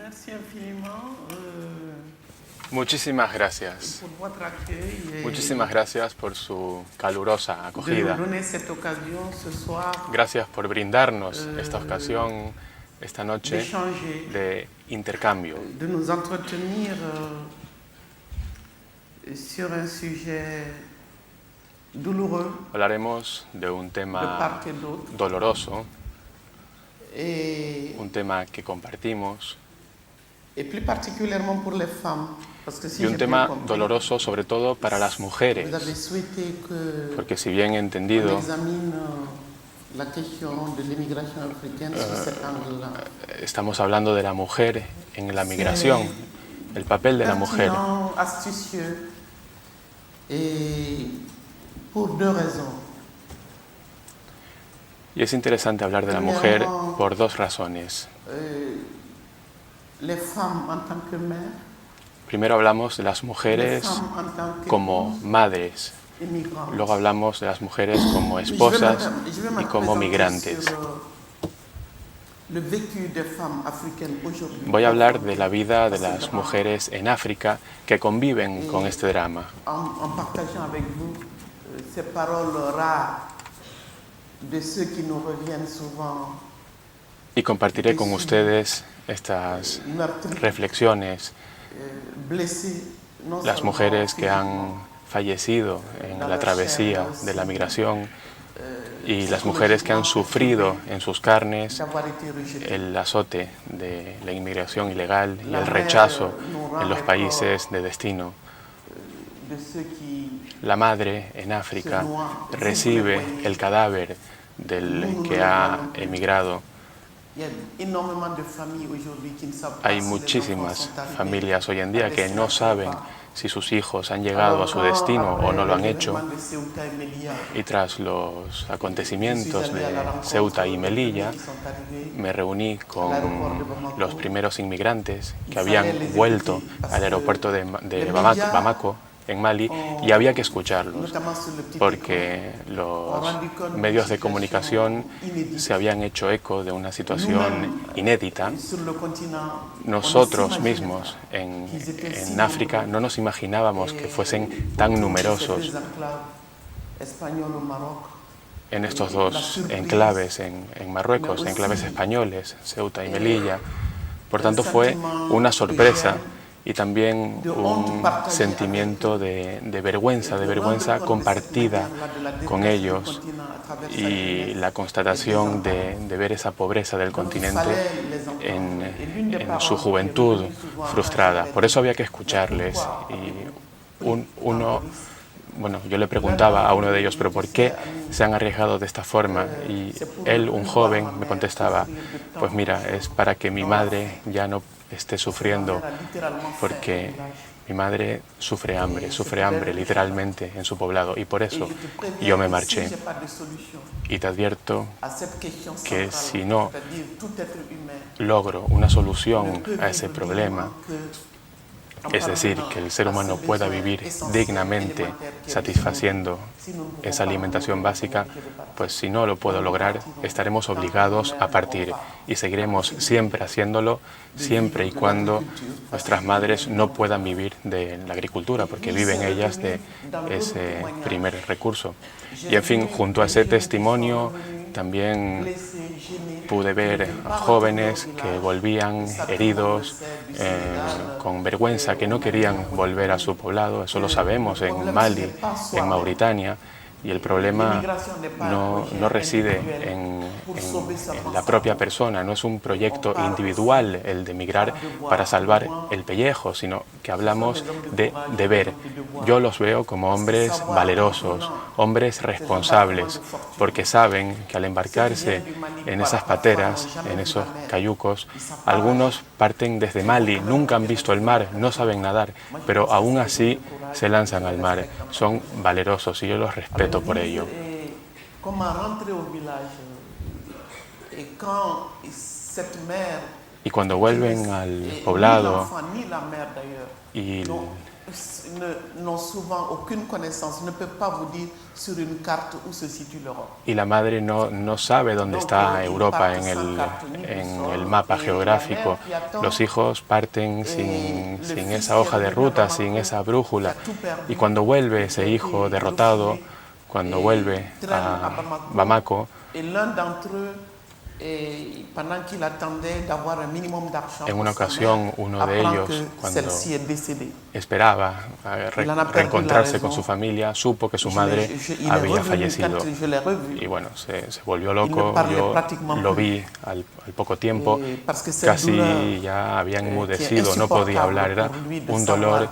Merci infiniment Muchísimas gracias. pour votre accueil et Muchísimas gracias por su calurosa de nous acogida. donner cette occasion ce soir Gracias por brindarnos esta ocasión, esta noche, d'échanger, de intercambio. de nous entretenir sur un sujet douloureux Hablaremos de un de tema part et d'autre doloroso, et un tema que compartimos, plus particulièrement pour les femmes. Parce que si y un j'ai tema bien compris, doloroso sobre todo para las mujeres, vous avez souhaité que porque si bien he on entendido, examine la question de l'immigration africaine sous cet angle-là. estamos hablando de la mujer en la migración, el papel de la mujer. Pertinent, astucieux, et pour deux raisons. Y es interesante hablar de la mujer por dos razones. Les femmes en tant que mères, Primero hablamos de las les mujeres femmes en tant que como madres, immigrantes. luego hablamos de las mujeres como Je vais esposas me y como présenter migrantes. sur, le vécu des femmes africaines aujourd'hui. Voy a hablar de la vida de las mujeres en África que conviven con este drama En partageant avec vous ces paroles rares de ceux qui nous reviennent souvent y compartiré con ustedes estas meurtris, reflexiones, blessés, non las seulement mujeres que physiquement, han fallecido en la travesía de la migración y las mujeres que han sufrido en sus carnes d'avoir été rejetées. el azote de la inmigración ilegal y el rechazo en los países de destino. De ceux qui La madre en África recibe el cadáver del que ha emigrado. il y a énormément de familles aujourd'hui qui ne savent pas Hay si les enfants muchísimas sont arrivés familias hoy en à día que no destination saben ou pas. si sus hijos han llegado a su destino o no lo han hecho. Y tras los acontecimientos de Ceuta y Melilla, me reuní con los primeros inmigrantes que habían vuelto al aeropuerto de Bamako, en Mali, y había que escucharlos, porque los medios de comunicación se habían hecho eco de una situación inédita. Nosotros mismos en África no nos imaginábamos que fuesen tan numerosos en estos dos enclaves en Marruecos, enclaves españoles, Ceuta y Melilla. Por tanto, fue una sorpresa y también un sentimiento de vergüenza compartida con ellos, y la constatación de ver esa pobreza del continente en su juventud frustrada. Por eso había que escucharles. Y yo le preguntaba a uno de ellos, ¿pero por qué se han arriesgado de esta forma? Y él, un joven, me contestaba, pues mira, es para que mi madre ya no esté sufriendo, porque mi madre sufre hambre literalmente en su poblado, y por eso yo me marché. Y te advierto que si no logro una solución a ese problema, es decir, que el ser humano pueda vivir dignamente satisfaciendo esa alimentación básica, pues si no lo puedo lograr, estaremos obligados a partir, y seguiremos siempre haciéndolo, siempre y cuando nuestras madres no puedan vivir de la agricultura, porque viven ellas de ese primer recurso. Y en fin, junto a ese testimonio también pude ver a jóvenes que volvían heridos, con vergüenza, que no querían volver a su poblado. Eso lo sabemos en Mali, en Mauritania. Y el problema no reside en la propia persona, no es un proyecto individual el de migrar para salvar el pellejo, sino que hablamos de deber. Yo los veo como hombres valerosos, hombres responsables, porque saben que al embarcarse en esas pateras, en esos cayucos, algunos parten desde Mali, nunca han visto el mar, no saben nadar, pero aún así se lanzan al mar. Son valerosos y yo los respeto por ello. Y cuando vuelven al poblado y n'ont souvent aucune connaissance, ne peuvent pas vous dire sur une carte où se situe l'Europe. Y la madre no sabe dónde está Europa en el mapa geográfico. Los hijos parten sin esa hoja de ruta, sin esa brújula. Y cuando vuelve ese hijo derrotado, cuando vuelve a Bamako, en una ocasión uno de ellos, cuando esperaba reencontrarse con su familia, supo que su madre había fallecido. Y bueno, se volvió loco. Yo lo vi al poco tiempo, casi ya había enmudecido, no podía hablar. Era un dolor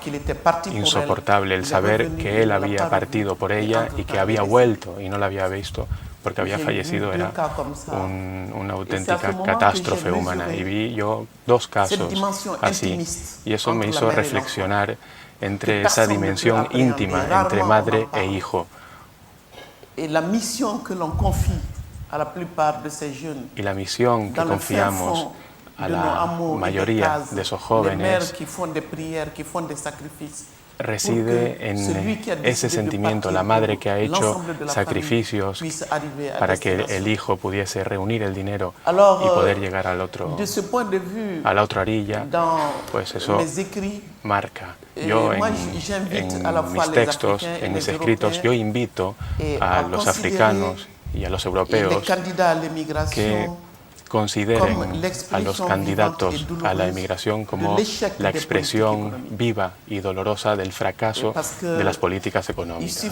insoportable el saber que él había partido por ella y que había vuelto y no la había visto porque había fallecido. Era una auténtica catástrofe humana. Y vi yo dos casos así. Y eso me hizo reflexionar entre esa dimensión íntima entre madre e hijo. Y la misión que confiamos a la mayoría de esos jóvenes reside en ese sentimiento, la madre que ha hecho sacrificios para que el hijo pudiese reunir el dinero y poder llegar a la otra orilla. Pues eso marca. Yo en mis textos, en mis escritos, yo invito a los africanos y a los europeos que consideren a los candidatos a la emigración como la expresión viva y dolorosa del fracaso de las políticas económicas.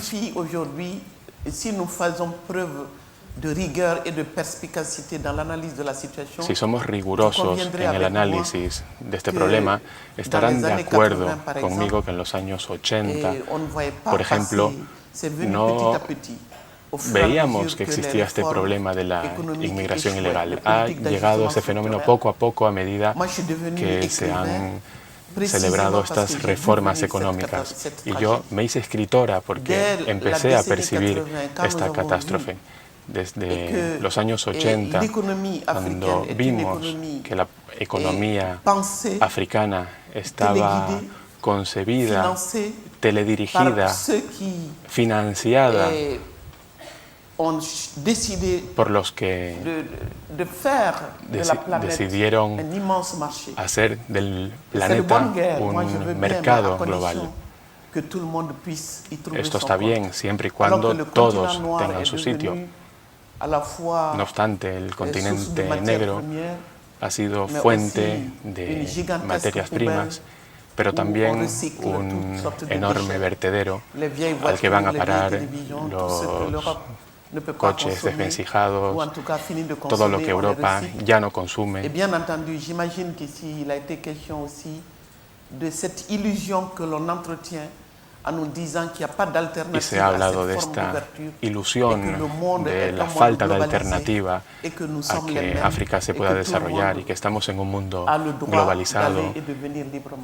Si somos rigurosos en el análisis de este problema, estarán de acuerdo conmigo que en los años 80, por ejemplo, no veíamos que existía este problema de la inmigración ilegal. Ha llegado ese fenómeno poco a poco a medida que se han celebrado estas reformas económicas. Y yo me hice escritora porque empecé a percibir esta catástrofe. Desde los años 80, cuando vimos que la economía africana estaba concebida, teledirigida, financiada por los que decidieron hacer del planeta un mercado global. Esto está bien siempre y cuando todos tengan su sitio. No obstante, el continente negro ha sido fuente de materias primas, pero también un enorme vertedero al que van a parar los coches desvencijados, todo lo que Europa ya no consume. Y se ha hablado de esta ilusión de la falta de alternativa a que África se pueda desarrollar y que estamos en un mundo globalizado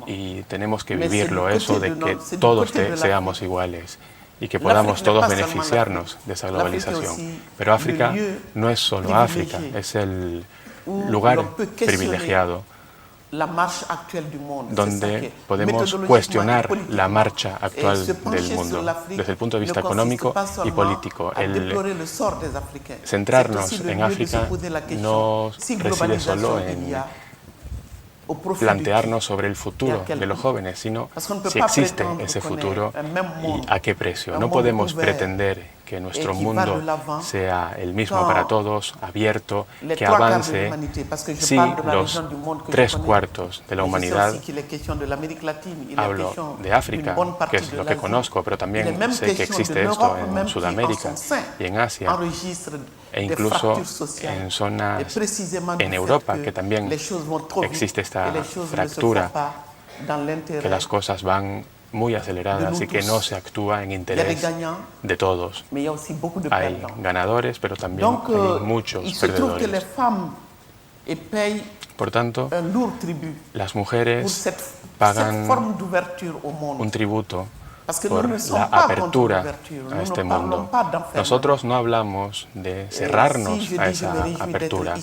y tenemos que vivirlo, eso de que todos seamos iguales y que podamos todos beneficiarnos de esa globalización. Pero África no es solo África, es el lugar privilegiado donde podemos cuestionar la marcha actual del mundo desde el punto de vista económico y político. El centrarnos en África no reside solo en plantearnos sobre el futuro de los jóvenes, sino si existe ese futuro y a qué precio. No podemos pretender que nuestro mundo sea el mismo para todos, abierto, que avance, si los 3/4 de la humanidad, hablo de África, que es lo que conozco, pero también sé que existe esto en Sudamérica y en Asia, e incluso en zonas en Europa, que también existe esta fractura, que las cosas van muy aceleradas y que no se actúa en interés de todos. Hay ganadores, pero también hay muchos perdedores. Por tanto, las mujeres pagan un tributo por la apertura a este mundo. Nosotros no hablamos de cerrarnos a esa apertura.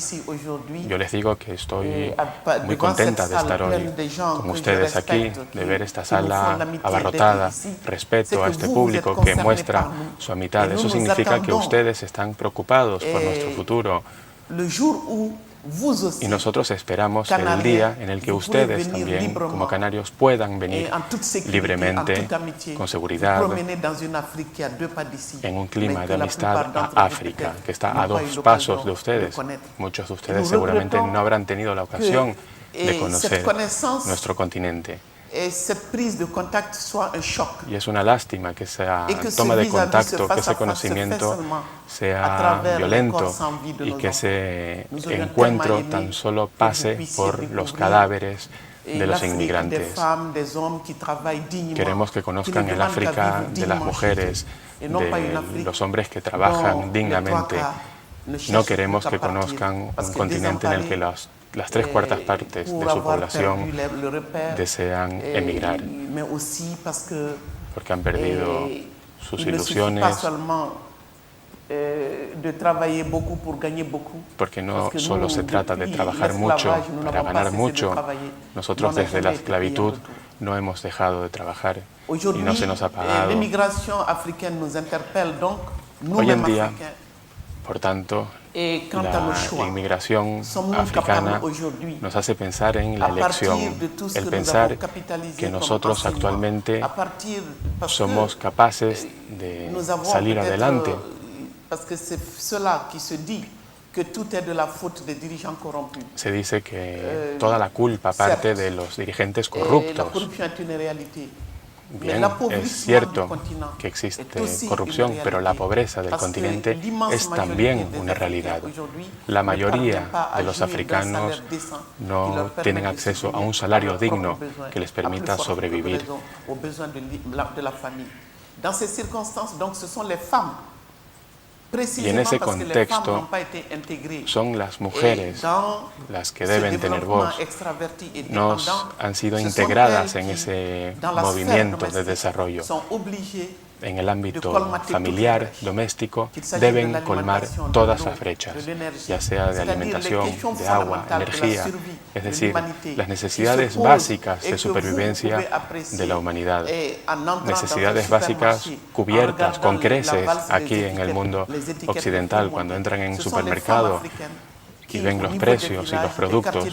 Yo les digo que estoy muy contenta de estar hoy con ustedes aquí, de ver esta sala abarrotada, respeto a este público que muestra su amistad. Eso significa que ustedes están preocupados por nuestro futuro. Y nosotros esperamos el día en el que ustedes también, como canarios, puedan venir libremente, con seguridad, en un clima de amistad a África, que está a 2 pasos de ustedes. Muchos de ustedes seguramente no habrán tenido la ocasión de conocer nuestro continente. Y es una lástima que esa toma de contacto, que ese conocimiento sea violento y que ese encuentro tan solo pase por los cadáveres de los inmigrantes. Queremos que conozcan el África de las mujeres, de los hombres que trabajan dignamente. No queremos que conozcan un continente en el que las 3/4 partes de su población desean emigrar, porque han perdido sus ilusiones, porque no solo se trata de trabajar mucho para ganar mucho. Nosotros desde la esclavitud no hemos dejado de trabajar y no se nos ha pagado. Hoy en día, por tanto, la inmigración africana nos hace pensar en la elección, el pensar que nosotros actualmente somos capaces de salir adelante. Se dice que toda la culpa parte de los dirigentes corruptos. Bien, es cierto que existe corrupción, pero la pobreza del continente es también una realidad. La mayoría de los africanos no tienen acceso a un salario digno que les permita sobrevivir. Y en ese contexto son las mujeres las que deben tener voz. No han sido integradas en ese movimiento de desarrollo. En el ámbito familiar, doméstico, deben colmar todas las brechas, ya sea de alimentación, de agua, energía, es decir, las necesidades básicas de supervivencia de la humanidad, necesidades básicas cubiertas con creces aquí en el mundo occidental. Cuando entran en un supermercado y ven los precios y los productos,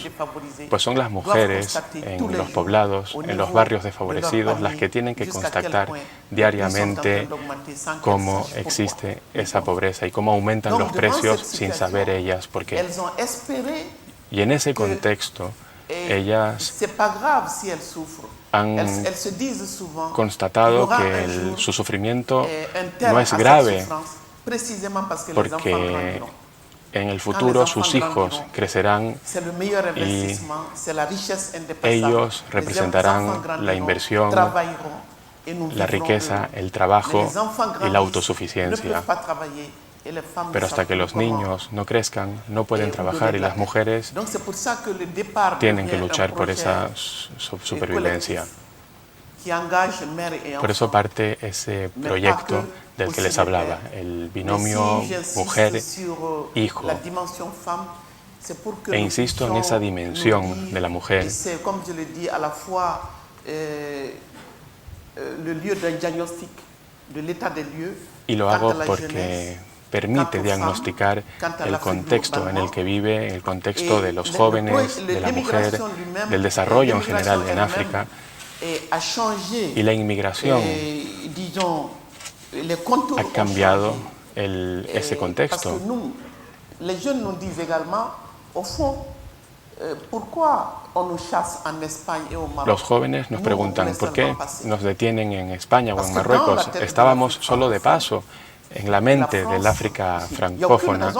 pues son las mujeres en los poblados, en los barrios desfavorecidos, las que tienen que constatar diariamente cómo existe esa pobreza y cómo aumentan los precios sin saber ellas por qué. Y en ese contexto, ellas han constatado que su sufrimiento no es grave porque en el futuro sus hijos crecerán y ellos representarán la inversión, la riqueza, el trabajo y la autosuficiencia. Pero hasta que los niños no crezcan, no pueden trabajar y las mujeres tienen que luchar por esa supervivencia. Por eso parte ese proyecto del que les hablaba, el binomio mujer-hijo. E insisto en esa dimensión de la mujer. Y lo hago porque permite diagnosticar el contexto en el que vive, el contexto de los jóvenes, de la mujer, del desarrollo en general en África. Y la inmigración ha cambiado ese contexto. Los jóvenes nos preguntan por qué nos detienen en España o en Marruecos. Estábamos solo de paso. En la mente del África francófona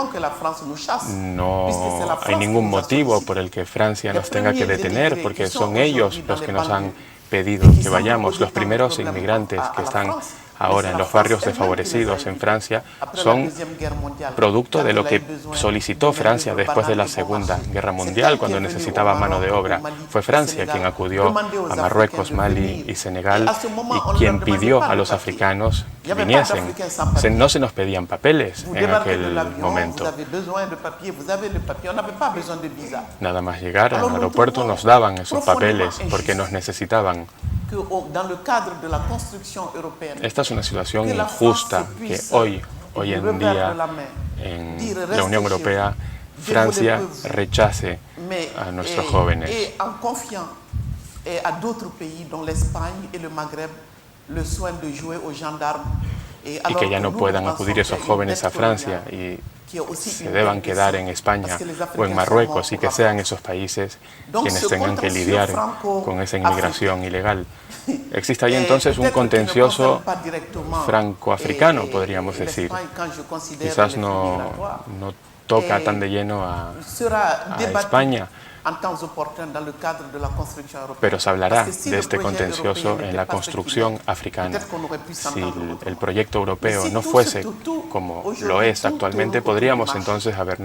no hay ningún motivo por el que Francia nos tenga que detener, porque son ellos los que nos han pedido que vayamos. Los primeros inmigrantes que están ahora en los barrios desfavorecidos en Francia son producto de lo que solicitó Francia después de la Segunda Guerra Mundial, cuando necesitaba mano de obra. Fue Francia quien acudió a Marruecos, Mali y Senegal y quien pidió a los africanos que viniesen. No se nos pedían papeles en aquel momento. Nada más llegar al aeropuerto nos daban esos papeles porque nos necesitaban. Esta es una situación injusta que hoy en día en la Unión Europea, Francia rechace a nuestros jóvenes. Y que ya no puedan acudir esos jóvenes a Francia y se deban quedar en España o en Marruecos y que sean esos países quienes tengan que lidiar con esa inmigración ilegal. Existe ahí entonces un contencioso franco-africano, podríamos decir. Quizás no toca tan de lleno a España, pero se hablará de este contencioso en la construcción africana. Si el proyecto europeo no fuese como lo es actualmente, podríamos entonces haber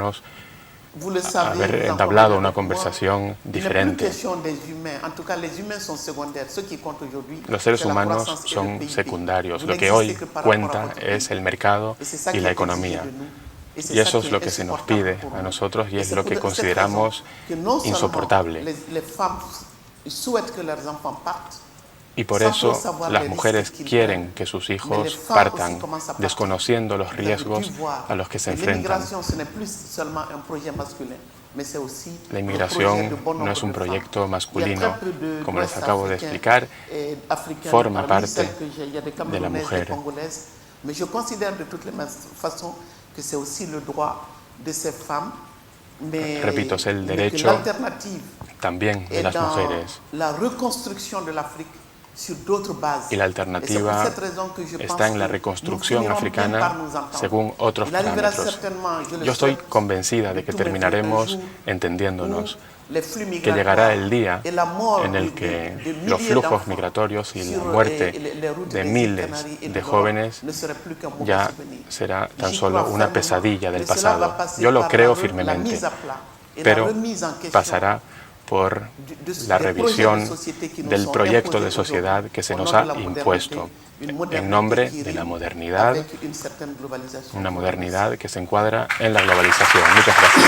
entablado una conversación diferente. Los seres humanos son secundarios. Lo que hoy cuenta es el mercado y la economía. Y eso es lo que se nos pide a nosotros y es lo que consideramos insoportable. Y por eso las mujeres quieren que sus hijos partan, desconociendo los riesgos a los que se enfrentan. La inmigración no es un proyecto masculino, como les acabo de explicar, forma parte de la mujer. Repito, es el derecho también de las mujeres. Y la alternativa está en la reconstrucción africana según otros parámetros. Yo estoy convencida de que terminaremos entendiéndonos, que llegará el día en el que los flujos migratorios y la muerte de miles de jóvenes ya será tan solo una pesadilla del pasado. Yo lo creo firmemente, pero pasará por la revisión del proyecto de sociedad que se nos ha impuesto en nombre de la modernidad, una modernidad que se encuadra en la globalización. Muchas gracias.